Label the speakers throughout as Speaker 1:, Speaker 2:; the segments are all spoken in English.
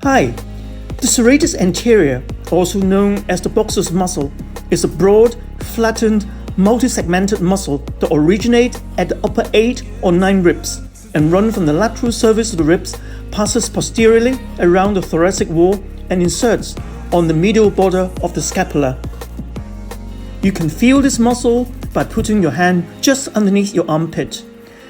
Speaker 1: Hi, the serratus anterior, also known as the boxer's muscle, is a broad, flattened, multi-segmented muscle that originates at the upper 8 or 9 ribs and run from the lateral surface of the ribs, passes posteriorly around the thoracic wall and inserts on the medial border of the scapula. You can feel this muscle by putting your hand just underneath your armpit.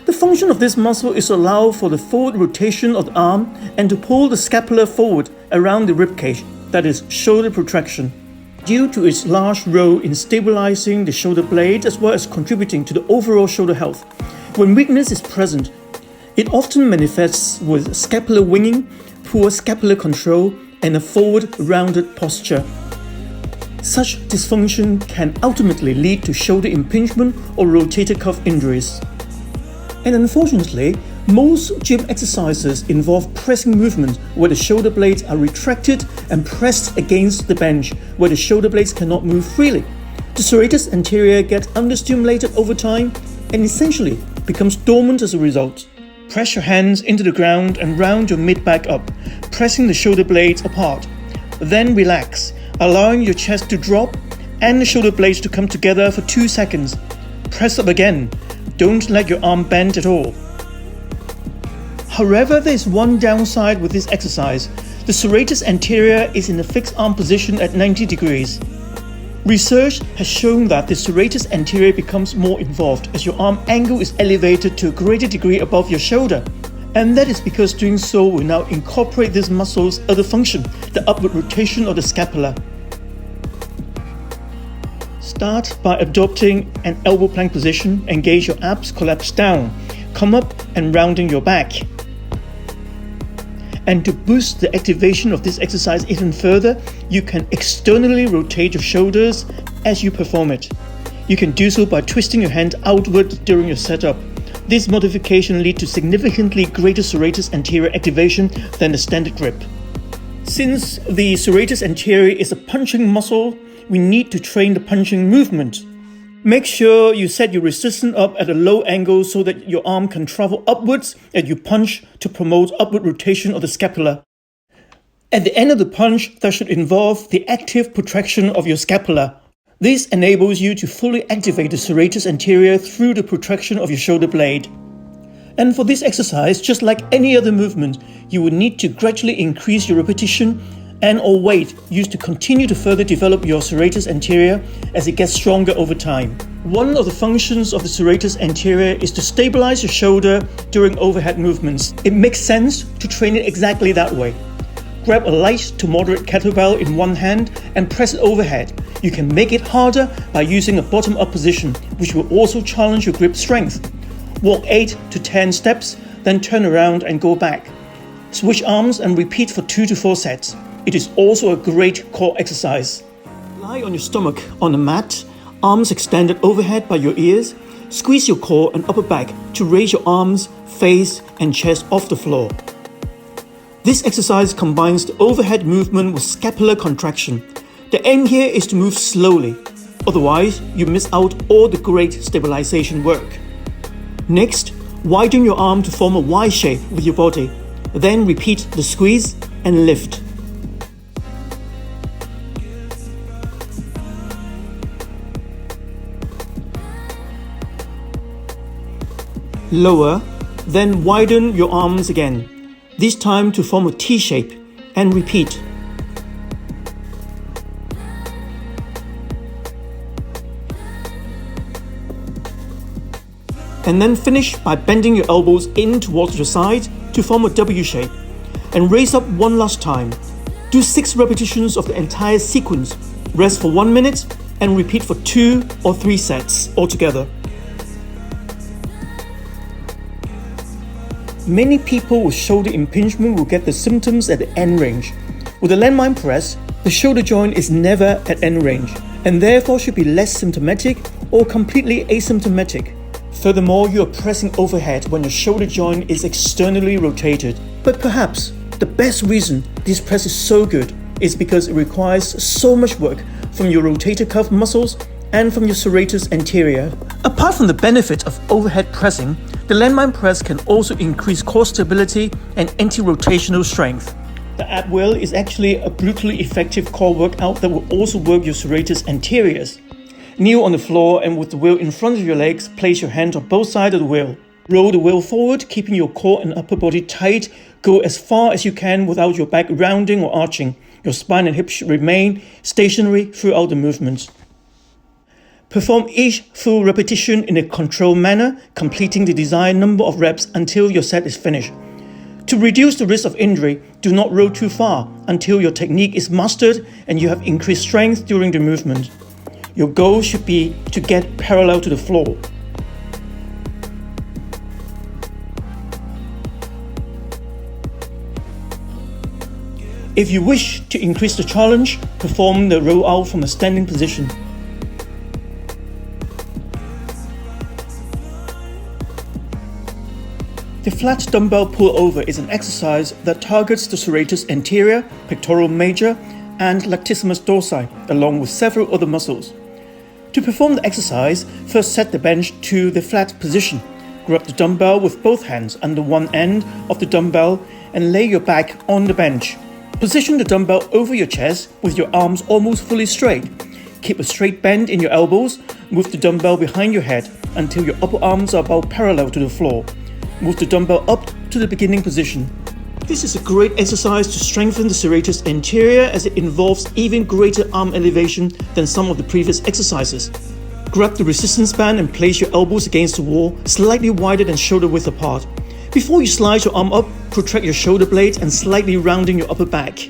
Speaker 1: The function of this muscle is to allow for the forward rotation of the arm and to pull the scapula forward around the ribcage, that is, shoulder protraction. Due to its large role in stabilizing the shoulder blade as well as contributing to the overall shoulder health, when weakness is present, it often manifests with scapular winging, poor scapular control, and a forward rounded posture. Such dysfunction can ultimately lead to shoulder impingement or rotator cuff injuries. And unfortunately, most gym exercises involve pressing movements where the shoulder blades are retracted and pressed against the bench where the shoulder blades cannot move freely. The serratus anterior gets understimulated over time and essentially becomes dormant as a result. Press your hands into the ground and round your mid back up, pressing the shoulder blades apart. Then relax, allowing your chest to drop and the shoulder blades to come together for 2 seconds. Press up again. Don't let your arm bend at all. However, there is one downside with this exercise. The serratus anterior is in a fixed arm position at 90 degrees. Research has shown that the serratus anterior becomes more involved as your arm angle is elevated to a greater degree above your shoulder. And that is because doing so will now incorporate this muscle's other function, the upward rotation of the scapula. Start by adopting an elbow plank position, engage your abs, collapse down, come up and rounding your back. And to boost the activation of this exercise even further, you can externally rotate your shoulders as you perform it. You can do so by twisting your hand outward during your setup. This modification leads to significantly greater serratus anterior activation than the standard grip. Since the serratus anterior is a punching muscle, we need to train the punching movement. Make sure you set your resistance up at a low angle so that your arm can travel upwards as you punch to promote upward rotation of the scapula. At the end of the punch, that should involve the active protraction of your scapula. This enables you to fully activate the serratus anterior through the protraction of your shoulder blade. And for this exercise, just like any other movement, you will need to gradually increase your repetition and or weight used to continue to further develop your serratus anterior as it gets stronger over time. One of the functions of the serratus anterior is to stabilize your shoulder during overhead movements. It makes sense to train it exactly that way. Grab a light to moderate kettlebell in one hand and press it overhead. You can make it harder by using a bottom-up position, which will also challenge your grip strength. Walk 8 to 10 steps, then turn around and go back. Switch arms and repeat for 2 to 4 sets. It is also a great core exercise. Lie on your stomach on a mat, arms extended overhead by your ears. Squeeze your core and upper back to raise your arms, face, and chest off the floor. This exercise combines the overhead movement with scapular contraction. The aim here is to move slowly, otherwise you miss out all the great stabilization work. Next, widen your arm to form a Y shape with your body. Then repeat the squeeze and lift. Lower, then widen your arms again, this time to form a T shape, and repeat. And then finish by bending your elbows in towards your side to form a W shape, and raise up one last time. Do 6 repetitions of the entire sequence, rest for 1 minute, and repeat for 2 or 3 sets altogether. Many people with shoulder impingement will get the symptoms at the end range. With the landmine press, the shoulder joint is never at end range and therefore should be less symptomatic or completely asymptomatic. Furthermore, you are pressing overhead when your shoulder joint is externally rotated. But perhaps the best reason this press is so good is because it requires so much work from your rotator cuff muscles and from your serratus anterior. Apart from the benefit of overhead pressing, the landmine press can also increase core stability and anti-rotational strength. The ab wheel is actually a brutally effective core workout that will also work your serratus anteriors. Kneel on the floor and with the wheel in front of your legs, place your hands on both sides of the wheel. Roll the wheel forward, keeping your core and upper body tight. Go as far as you can without your back rounding or arching. Your spine and hips should remain stationary throughout the movement. Perform each full repetition in a controlled manner, completing the desired number of reps until your set is finished. To reduce the risk of injury, do not roll too far until your technique is mastered and you have increased strength during the movement. Your goal should be to get parallel to the floor. If you wish to increase the challenge, perform the rollout from a standing position. The flat dumbbell pullover is an exercise that targets the serratus anterior, pectoral major, and latissimus dorsi, along with several other muscles. To perform the exercise, first set the bench to the flat position. Grab the dumbbell with both hands under one end of the dumbbell and lay your back on the bench. Position the dumbbell over your chest with your arms almost fully straight. Keep a straight bend in your elbows. Move the dumbbell behind your head until your upper arms are about parallel to the floor. Move the dumbbell up to the beginning position. This is a great exercise to strengthen the serratus anterior as it involves even greater arm elevation than some of the previous exercises. Grab the resistance band and place your elbows against the wall, slightly wider than shoulder width apart. Before you slide your arm up, protract your shoulder blades and slightly rounding your upper back.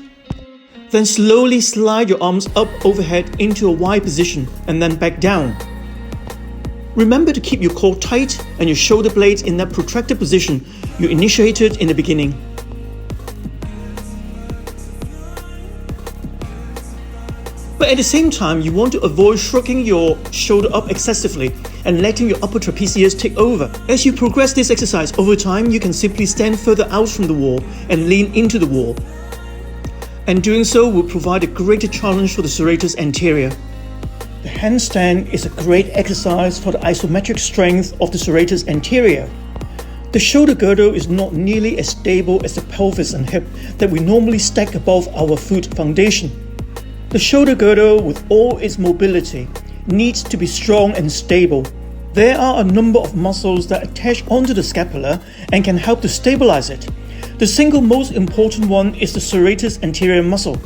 Speaker 1: Then slowly slide your arms up overhead into a Y position and then back down. Remember to keep your core tight and your shoulder blades in that protracted position you initiated in the beginning. But at the same time, you want to avoid shrugging your shoulder up excessively and letting your upper trapezius take over. As you progress this exercise over time, you can simply stand further out from the wall and lean into the wall. And doing so will provide a greater challenge for the serratus anterior. The handstand is a great exercise for the isometric strength of the serratus anterior. The shoulder girdle is not nearly as stable as the pelvis and hip that we normally stack above our foot foundation. The shoulder girdle, with all its mobility, needs to be strong and stable. There are a number of muscles that attach onto the scapula and can help to stabilize it. The single most important one is the serratus anterior muscle.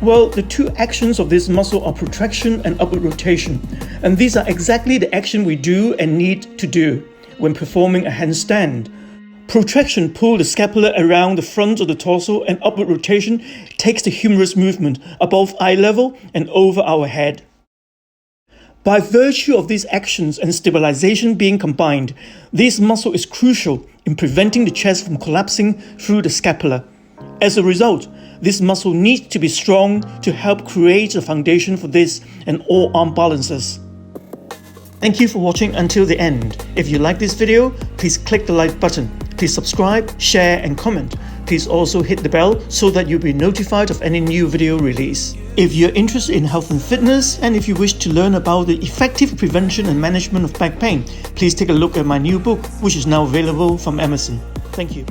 Speaker 1: Well, the two actions of this muscle are protraction and upward rotation, and these are exactly the action we do and need to do when performing a handstand. Protraction pulls the scapula around the front of the torso, and upward rotation takes the humerus movement above eye level and over our head. By virtue of these actions and stabilization being combined, this muscle is crucial in preventing the chest from collapsing through the scapula. As a result, this muscle needs to be strong to help create a foundation for this and all arm balances. Thank you for watching until the end. If you like this video, please click the like button. Please subscribe, share and comment. Please also hit the bell so that you'll be notified of any new video release. If you're interested in health and fitness, and if you wish to learn about the effective prevention and management of back pain, please take a look at my new book, which is now available from Amazon. Thank you.